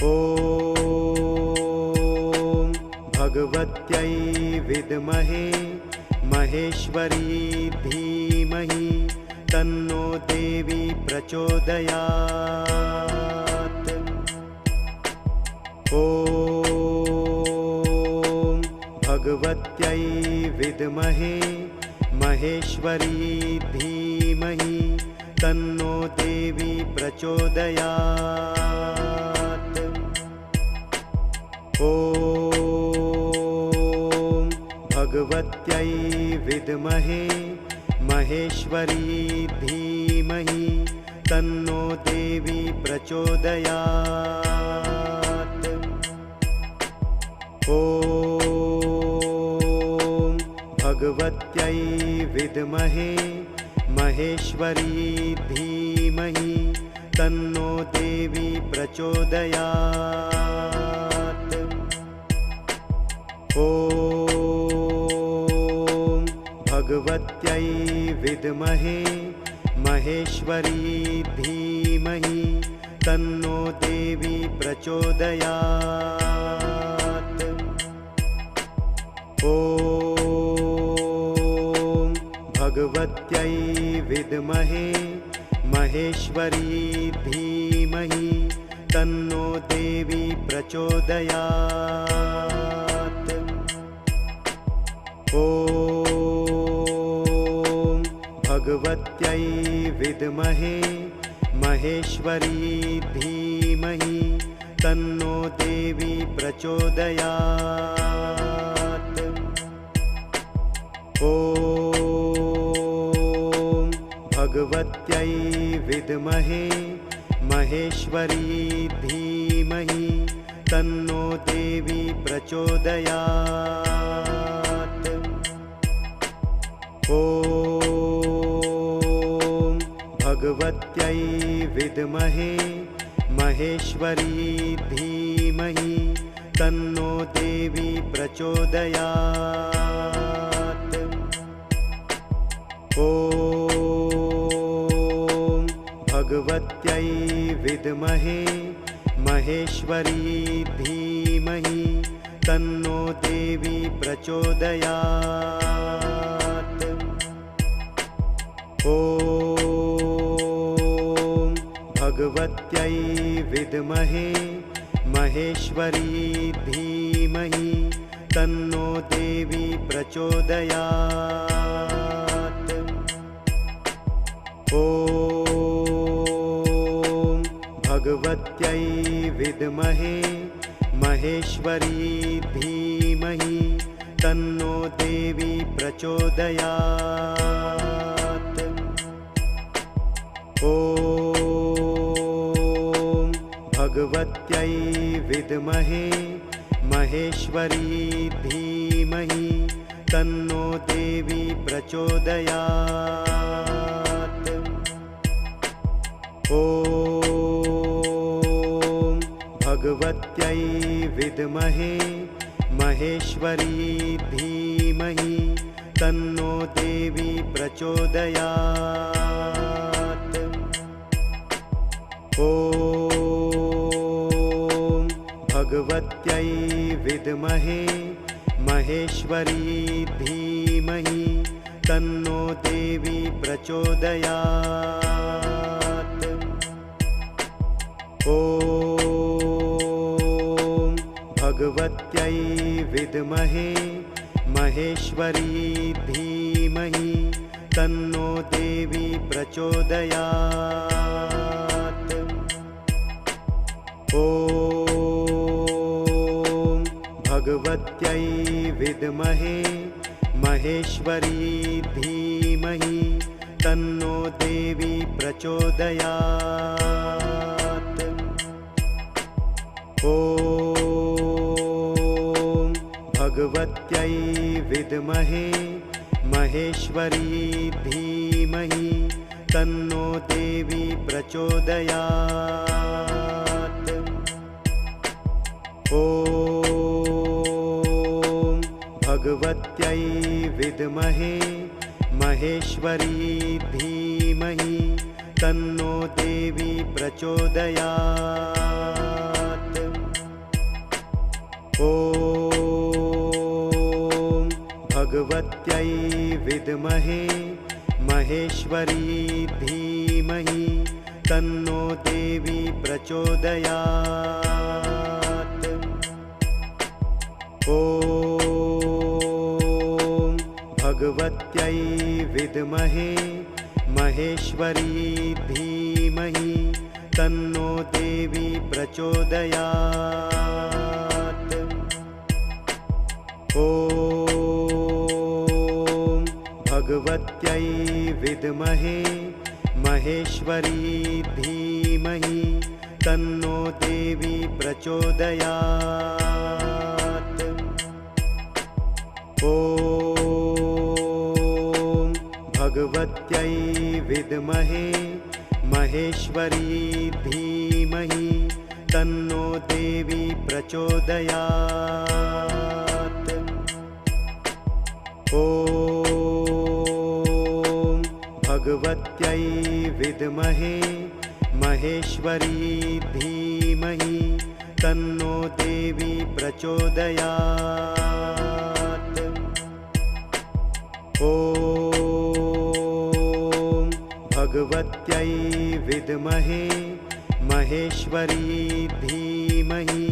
ॐ भगवत्यै विद्महे महेश्वरी धीमहि तन्नो देवी प्रचोदयात्। ॐ भगवत्यै विद्महे महेश्वरी धीमहि तन्नो देवी प्रचोदयात्। ॐ भगवत्यै विद्महे महेश्वरी धीमहि तन्नो देवी प्रचोदयात्। ॐ भगवत्यै विद्महे महेश्वरी धीमहि तन्नो देवी प्रचोदयात्। ॐ भगवत्यै विद्महे महेश्वरी धीमहि तन्नो देवी प्रचोदयात्। ॐ भगवत्यै विद्महे महेश्वरी धीमहि तन्नो देवी प्रचोदयात्। ॐ भगवत्यै विद्महे महेश्वरी धीमहि तन्नो देवी प्रचोदयात्। ॐ भगवत्यै विद्महे महेश्वरी धीमहि तन्नो देवी प्रचोदयात्। ॐ भगवत्यै विद्महे महेश्वरी धीमहि तन्नो देवी प्रचोदयात्। ॐ भगवत्यै विद्महे महेश्वरी धीमहि तन्नो देवी प्रचोदयात्। ॐ भगवत्यै विद्महे महेश्वरी धीमहि तन्नो देवी प्रचोदयात्। ॐ भगवत्यै विद्महे महेश्वरी धीमहि तन्नो देवी प्रचोदयात्। ॐ भगवत्यै विद्महे महेश्वरी धीमहि तन्नो देवी प्रचोदयात्। ॐ भगवत्यै विद्महे महेश्वरी धीमहि तन्नो देवी प्रचोदयात्। ॐ भगवत्यै विद्महे महेश्वरी धीमहि तन्नो देवी प्रचोदयात्। ॐ भगवत्यै विद्महे महेश्वरी धीमहि तन्नो देवी प्रचोदयात्। ॐ भगवत्यै विद्महे महेश्वरी धीमहि तन्नो देवी प्रचोदयात्। ॐ भगवत्यै विद्महे महेश्वरी धीमहि तन्नो देवी प्रचोदयात्। ॐ भगवत्यै विद्महे महेश्वरी धीमहि तन्नो देवी प्रचोदयात्। ॐ भगवत्यै विद्महे महेश्वरी धीमहि तन्नो देवी प्रचोदयात्। ॐ भगवत्यै विद्महे महेश्वरी धीमहि तन्नो देवी प्रचोदयात्। ॐ भगवत्यै विद्महे महेश्वरी धीमहि तन्नो देवी प्रचोदयात्। ॐ भगवत्यै विद्महे महेश्वरी धीमहि तन्नो देवी प्रचोदयात्। ॐ भगवत्यै विद्महे महेश्वरी धीमहि तन्नो देवी प्रचोदयात्। ॐ भगवत्यै विद्महे महेश्वरी धीमहि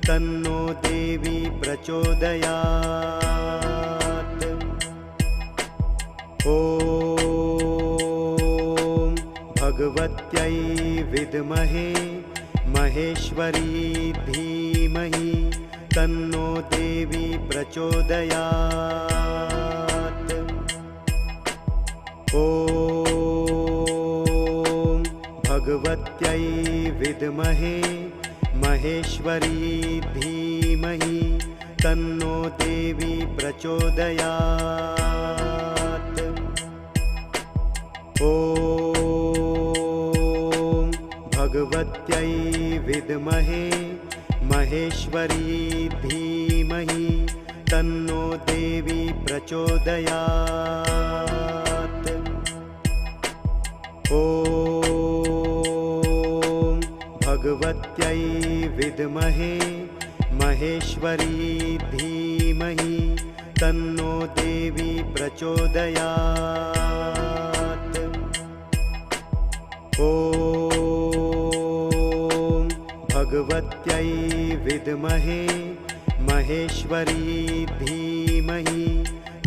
तन्नो देवी प्रचोदयात्। ॐ भगवत्यै विद्महे महेश्वरी धीमहि तन्नो देवी प्रचोदयात्। ॐ भगवत्यै विद्महे महेश्वरी धीमहि तन्नो देवी प्रचोदयात्। ॐ भगवत्यै विद्महे महेश्वरी धीमहि तन्नो देवी प्रचोदयात्। ॐ भगवत्यै विद्महे महेश्वरी धीमहि तन्नो देवी प्रचोदयात्। ॐ भगवत्यै विद्महे महेश्वरी धीमहि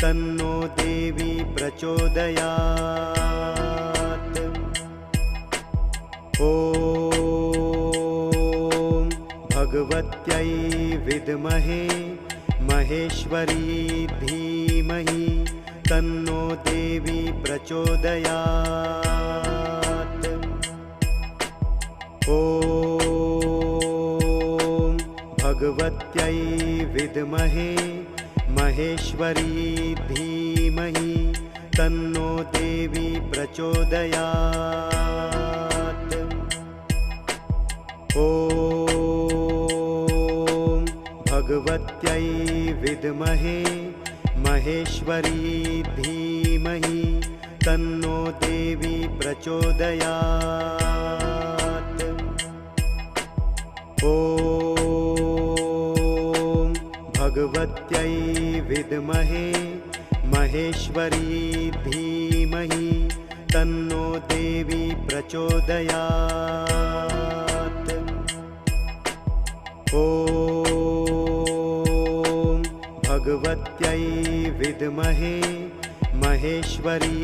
तन्नो देवी प्रचोदयात्। ॐ भगवत्यै विद्महे महेश्वरी धीमहि तन्नो देवी प्रचोदयात्। ॐ भगवत्यै विद्महे महेश्वरी धीमहि तन्नो देवी प्रचोदयात्। ॐ भगवत्यै विद्महे महेश्वरी धीमहि तन्नो देवी प्रचोदयात्। ॐ भगवत्यै विद्महे महेश्वरी धीमहि तन्नो देवी प्रचोदयात्। ॐ भगवत्यै विद्महे महेश्वरी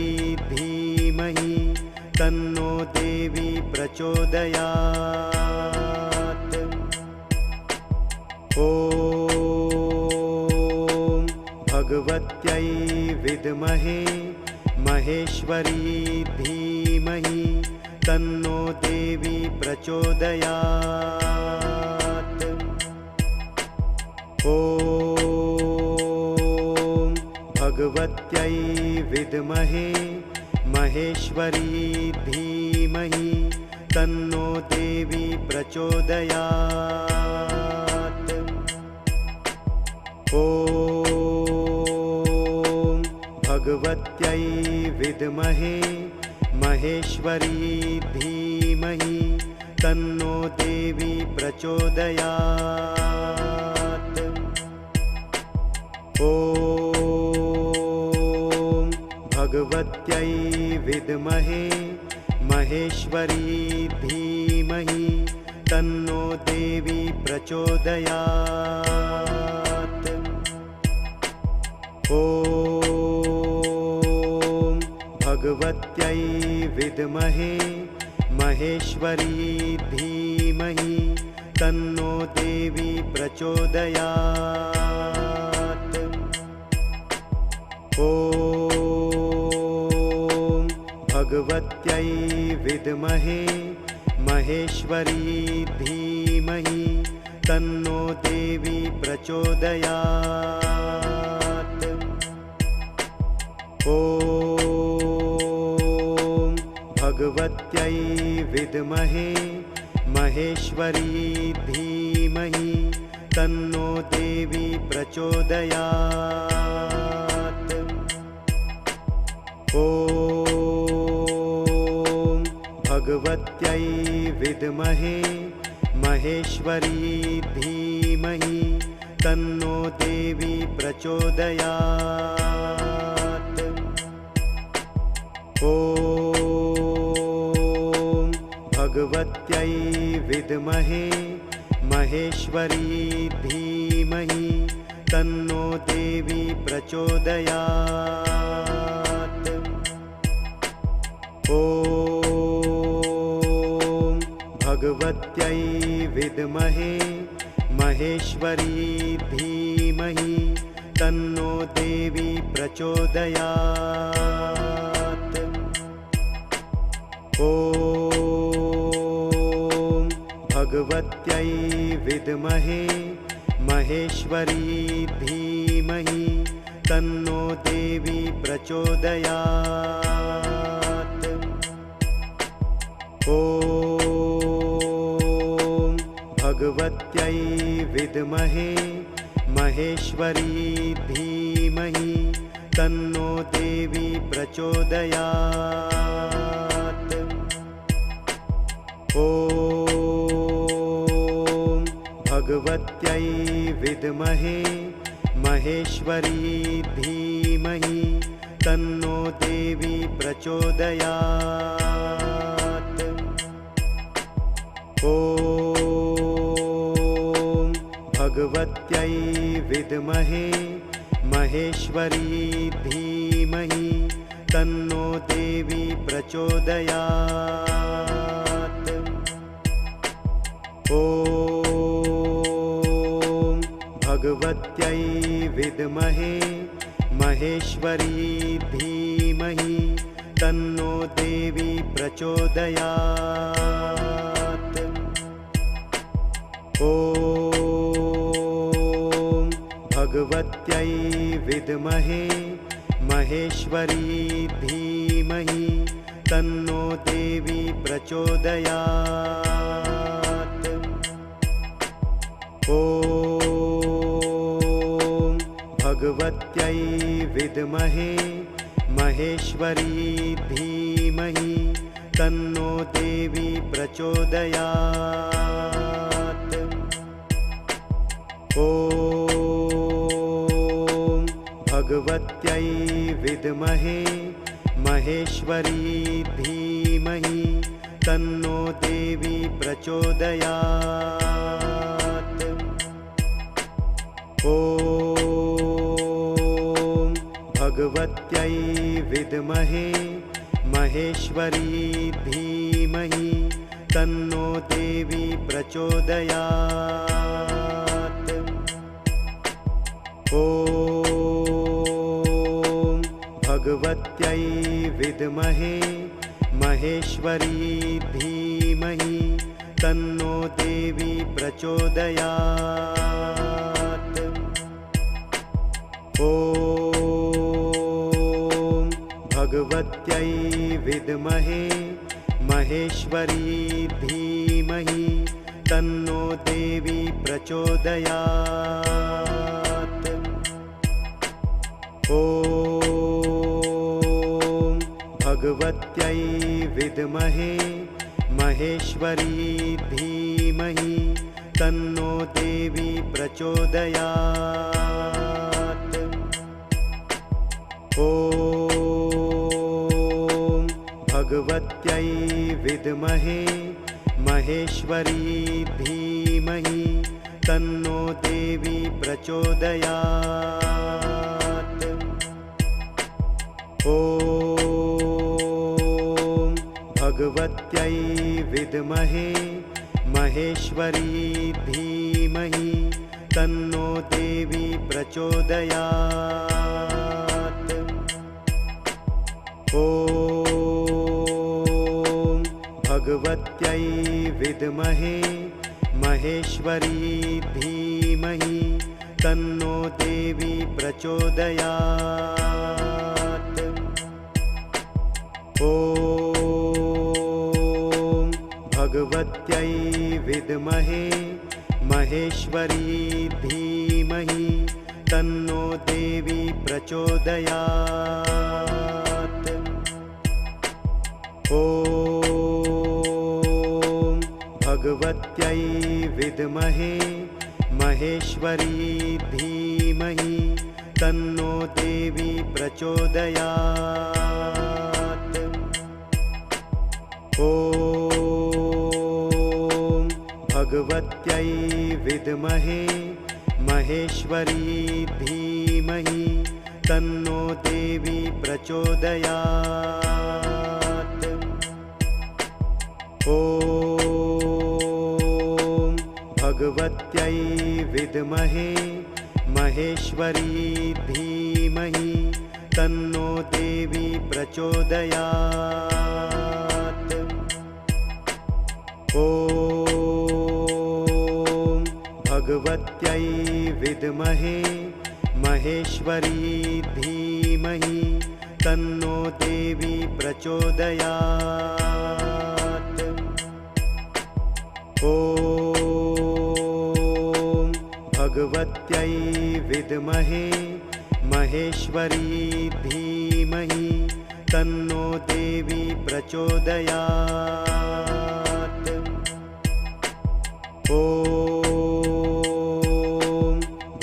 धीमहि तन्नो देवी प्रचोदयात्। ॐ भगवत्यै विद्महे महेश्वरी धीमहि तन्नो देवी प्रचोदयात्। ॐ भगवत्यै विद्महे महेश्वरी धीमहि तन्नो देवी प्रचोदयात्। ॐ भगवत्यै विद्महे महेश्वरी धीमहि तन्नो देवी प्रचोदयात्। ॐ भगवत्यै विद्महे महेश्वरी धीमहि तन्नो देवी प्रचोदयात्। ॐ भगवत्यै विद्महे महेश्वरी धीमहि तन्नो देवी प्रचोदयात्। ॐ भगवत्यै विद्महे महेश्वरी धीमहि तन्नो देवी प्रचोदयात्। ॐ भगवत्यै विद्महे महेश्वरी धीमहि तन्नो देवी प्रचोदयात्। ॐ भगवत्यै विद्महे महेश्वरी धीमहि तन्नो देवी प्रचोदयात्। ॐ भगवत्यै विद्महे महेश्वरी धीमहि तन्नो देवी प्रचोदयात्। ॐ भगवत्यै विद्महे महेश्वरी धीमहि तन्नो देवी प्रचोदयात्। ॐ भगवत्यै विद्महे महेश्वरी धीमहि तन्नो देवी प्रचोदयात्। ॐ भगवत्यै विद्महे महेश्वरी धीमहि तन्नो देवी प्रचोदयात्। ॐ भगवत्यै विद्महे महेश्वरी धीमहि तन्नो देवी प्रचोदयात्। ॐ भगवत्यै विद्महे महेश्वरी धीमहि तन्नो देवी प्रचोदयात्। ॐ भगवत्यै विद्महे महेश्वरी धीमहि तन्नो देवी प्रचोदयात्। ॐ भगवत्यै विद्महे महेश्वरी धीमहि तन्नो देवी प्रचोदयात्। ॐ भगवत्यै विद्महे महेश्वरी धीमहि तन्नो देवी प्रचोदयात्। ॐ भगवत्यै विद्महे महेश्वरी धीमहि तन्नो देवी प्रचोदयात्। ॐ भगवत्यै विद्महे महेश्वरी धीमहि तन्नो देवी प्रचोदयात्। ॐ भगवत्यै विद्महे महेश्वरी धीमहि तन्नो देवी प्रचोदयात्। ॐ भगवत्यै विद्महे महेश्वरी धीमहि तन्नो देवी प्रचोदयात्। ॐ भगवत्यै विद्महे महेश्वरी धीमहि तन्नो देवी प्रचोदयात्। ॐ भगवत्यै विद्महे महेश्वरी धीमहि तन्नो देवी प्रचोदयात्। ॐ भगवत्यै विद्महे महेश्वरी धीमहि तन्नो देवी प्रचोदयात्। ॐ भगवत्यै विद्महे महेश्वरी धीमहि तन्नो देवी प्रचोदयात्। ॐ भगवत्यै विद्महे महेश्वरी धीमहि तन्नो देवी प्रचोदयात्। ॐ भगवत्यै विद्महे महेश्वरी धीमहि तन्नो देवी प्रचोदयात्। ॐ भगवत्यै विद्महे महेश्वरी धीमहि तन्नो देवी प्रचोदयात्। ॐ भगवत्यै विद्महे महेश्वरी धीमहि तन्नो देवी प्रचोदयात्। ॐ भगवत्यै विद्महे महेश्वरी धीमहि तन्नो देवी प्रचोदयात्। ॐ भगवत्यै विद्महे महेश्वरी धीमहि तन्नो देवी प्रचोदयात्। ॐ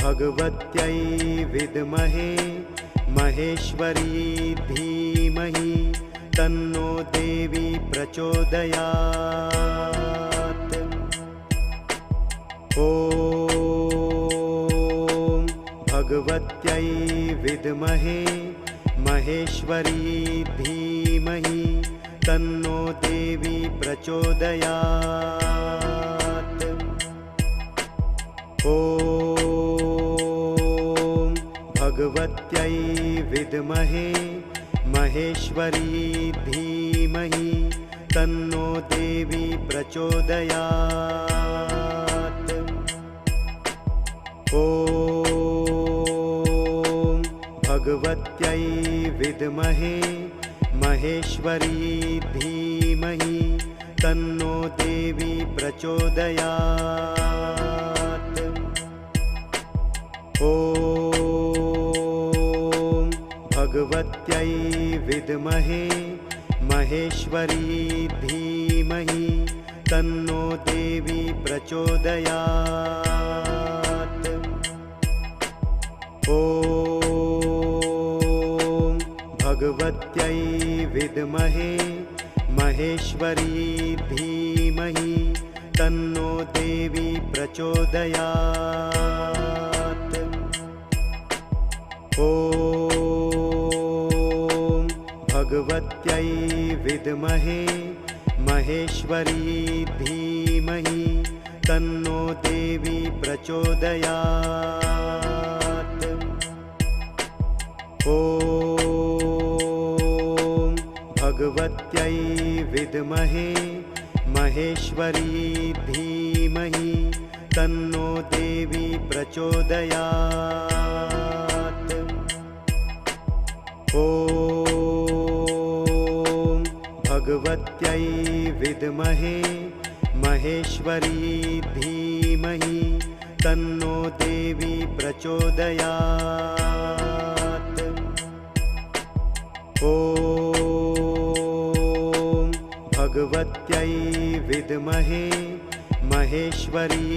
भगवत्यै विद्महे महेश्वरी धीमहि तन्नो देवी प्रचोदयात्। ॐ भगवत्यै विद्महे महेश्वरी धीमहि तन्नो देवी प्रचोदयात्। ॐ भगवत्यै विद्महे महेश्वरी धीमहि तन्नो देवी प्रचोदयात्। ॐ भगवत्यै विद्महे महेश्वरी धीमहि तन्नो देवी प्रचोदयात्। ॐ भगवत्यै विद्महे महेश्वरी धीमहि तन्नो देवी प्रचोदयात्। ॐ भगवत्यै विद्महे महेश्वरी धीमहि तन्नो देवी प्रचोदयात्। ॐ भगवत्यै विद्महे महेश्वरी धीमहि तन्नो देवी प्रचोदयात्। ॐ भगवत्यै विद्महे महेश्वरी धीमहि तन्नो देवी प्रचोदयात्। ॐ भगवत्यै विद्महे महेश्वरी धीमहि तन्नो देवी प्रचोदयात्। ॐ भगवत्यै विद्महे महेश्वरी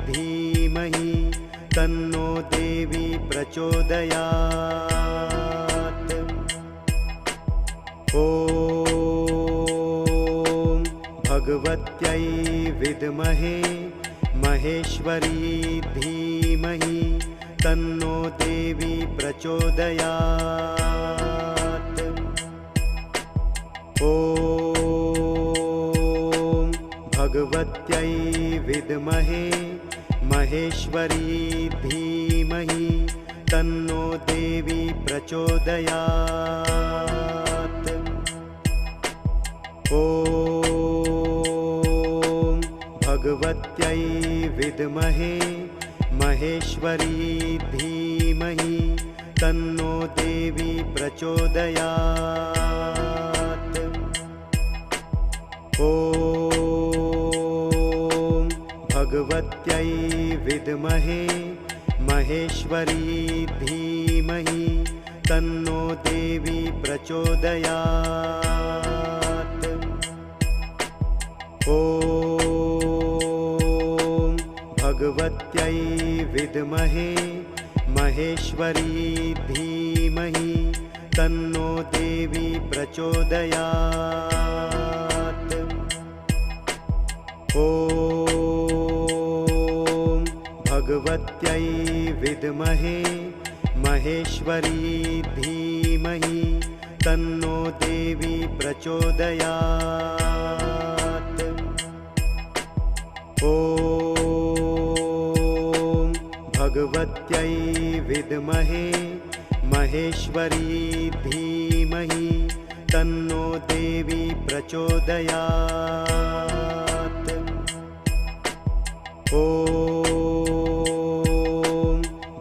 धीमहि तन्नो देवी प्रचोदयात्। ॐ भगवत्यै विद्महे महेश्वरी धीमहि तन्नो देवी प्रचोदयात्। ॐ भगवत्यै विद्महे महेश्वरी धीमहि तन्नो देवी प्रचोदयात्। ॐ भगवत्यै विद्महे महेश्वरी धीमहि तन्नो देवी प्रचोदयात्। ॐ भगवत्यै विद्महे महेश्वरी धीमहि तन्नो देवी प्रचोदयात्। ॐ भगवत्यै विद्महे महेश्वरी धीमहि तन्नो देवी प्रचोदयात्। ॐ भगवत्यै विद्महे महेश्वरी धीमहि तन्नो देवी प्रचोदयात्। ॐ भगवत्यै विद्महे महेश्वरी धीमहि तन्नो देवी प्रचोदयात्। ॐ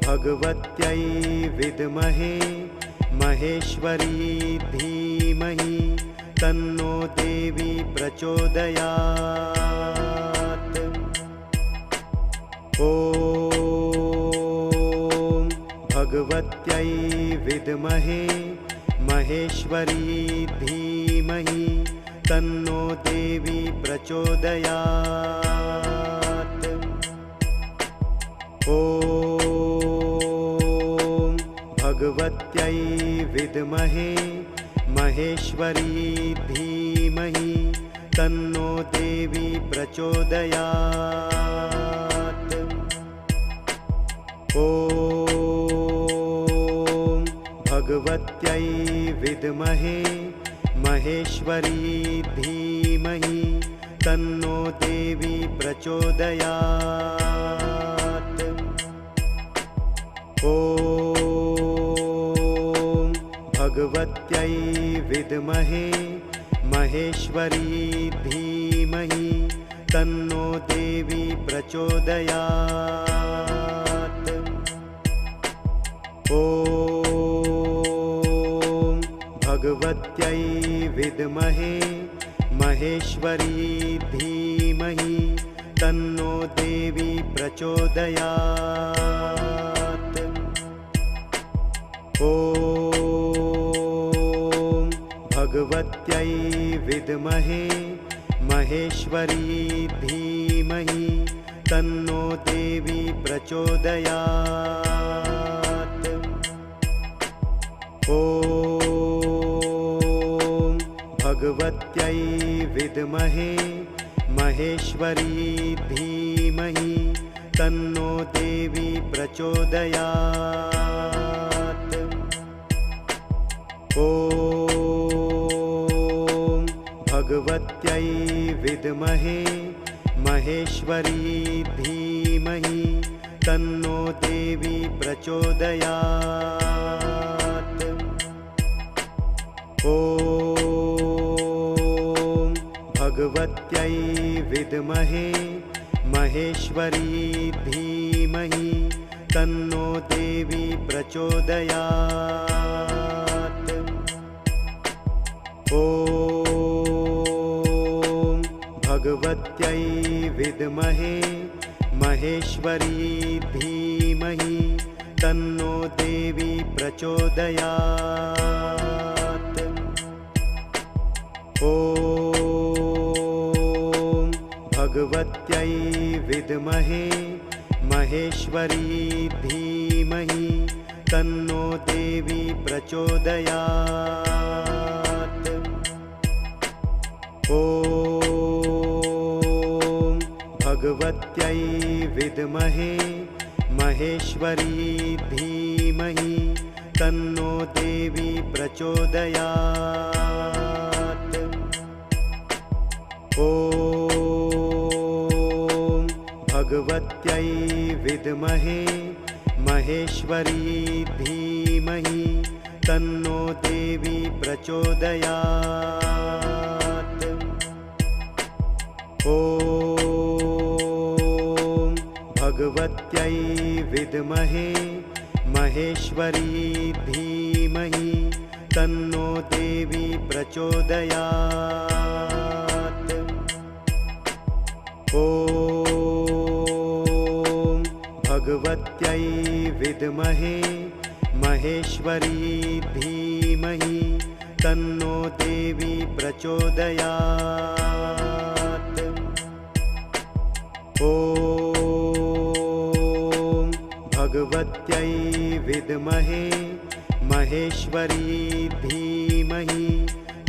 भगवत्यै विद्महे महेश्वरी धीमहि तन्नो देवी प्रचोदयात्। ॐ भगवत्यै विद्महे महेश्वरी धीमहि तन्नो देवी प्रचोदयात्। ॐ भगवत्यै विद्महे महेश्वरी धीमहि तन्नो देवी प्रचोदयात्। ॐ भगवत्यै विद्महे महेश्वरी धीमहि तन्नो देवी प्रचोदयात्। ॐ भगवत्यै विद्महे महेश्वरी धीमहि तन्नो देवी प्रचोदयात्। ॐ भगवत्यै विद्महे महेश्वरी धीमहि तन्नो देवी प्रचोदयात्। ॐ भगवत्यै विद्महे महेश्वरी धीमहि तन्नो देवी प्रचोदयात्। ॐ भगवत्यै विद्महे महेश्वरी धीमहि तन्नो देवी प्रचोदयात्। ॐ भगवत्यै विद्महे महेश्वरी धीमहि तन्नो देवी प्रचोदयात्। ॐ भगवत्यै विद्महे महेश्वरी धीमहि तन्नो देवी प्रचोदयात्। ॐ भगवत्यै विद्महे महेश्वरी धीमहि तन्नो देवी प्रचोदयात्। ॐ भगवत्यै विद्महे महेश्वरी धीमहि तन्नो देवी प्रचोदयात्। ॐ भगवत्यै विद्महे महेश्वरी धीमहि तन्नो देवी प्रचोदयात्। ॐ भगवत्यै विद्महे महेश्वरी धीमहि तन्नो देवी प्रचोदयात्। ॐ भगवत्यै विद्महे महेश्वरी धीमहि तन्नो देवी प्रचोदयात्। ॐ भगवत्यै विद्महे महेश्वरी धीमहि तन्नो देवी प्रचोदयात्। ॐ भगवत्यै विद्महे महेश्वरी धीमहि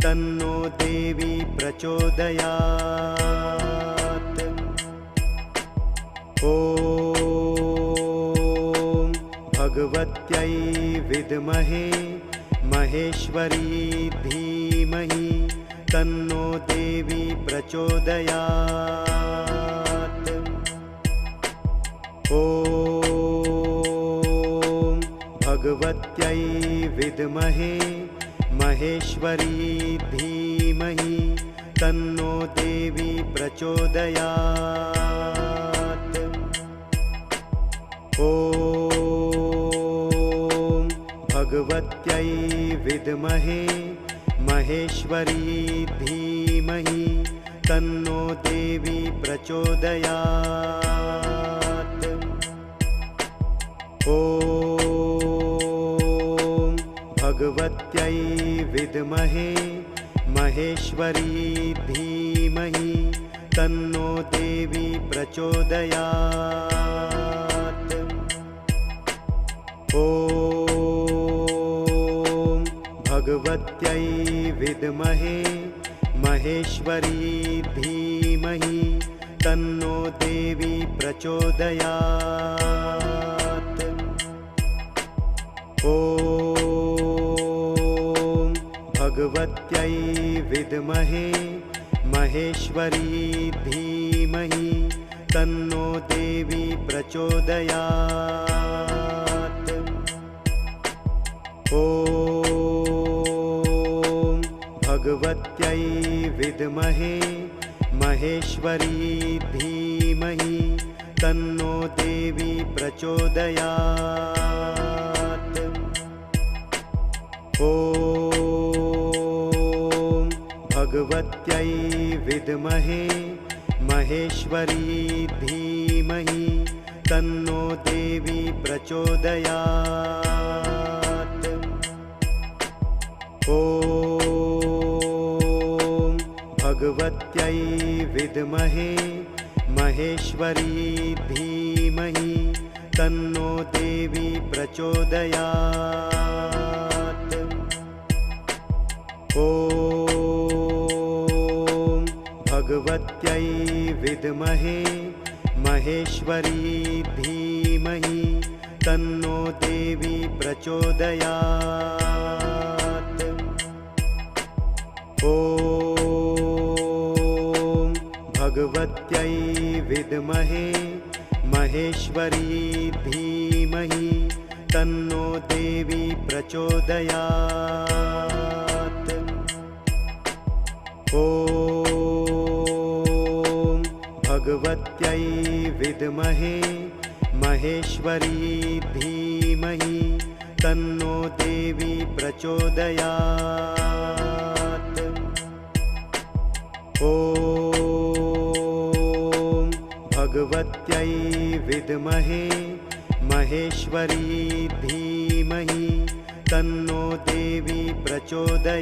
तन्नो देवी प्रचोदयात्। ॐ भगवत्यै विद्महे महेश्वरी धीमहि तन्नो देवी प्रचोदयात्। ॐ भगवत्यै विद्महे महेश्वरी धीमहि तन्नो देवी प्रचोदयात्। ॐ भगवत्यै विद्महे महेश्वरी धीमहि तन्नो देवी प्रचोदयात्। ॐ भगवत्यै विद्महे महेश्वरी धीमहि तन्नो देवी प्रचोदयात्। ॐ भगवत्यै विद्महे महेश्वरी धीमहि तन्नो देवी प्रचोदयात्। ॐ भगवत्यै विद्महे महेश्वरी धीमहि तन्नो देवी प्रचोदयात्। ॐ भगवत्यै विद्महे महेश्वरी धीमहि तन्नो देवी प्रचोदयात्। ॐ भगवत्यै विद्महे महेश्वरी धीमहि तन्नो देवी प्रचोदयात्। ॐ भगवत्यै विद्महे महेश्वरी धीमहि तन्नो देवी प्रचोदयात्। ॐ भगवत्यै विद्महे महेश्वरी धीमहि तन्नो देवी प्रचोदयात्। ॐ भगवत्यै विद्महे महेश्वरी धीमहि तन्नो देवी प्रचोदयात्। ॐ भगवत्यै विद्महे महेश्वरी धीमहि तन्नो देवी प्रचोदयात्। ॐ भगवत्यै विद्महे महेश्वरी धीमहि तन्नो देवी प्रचोदयात्।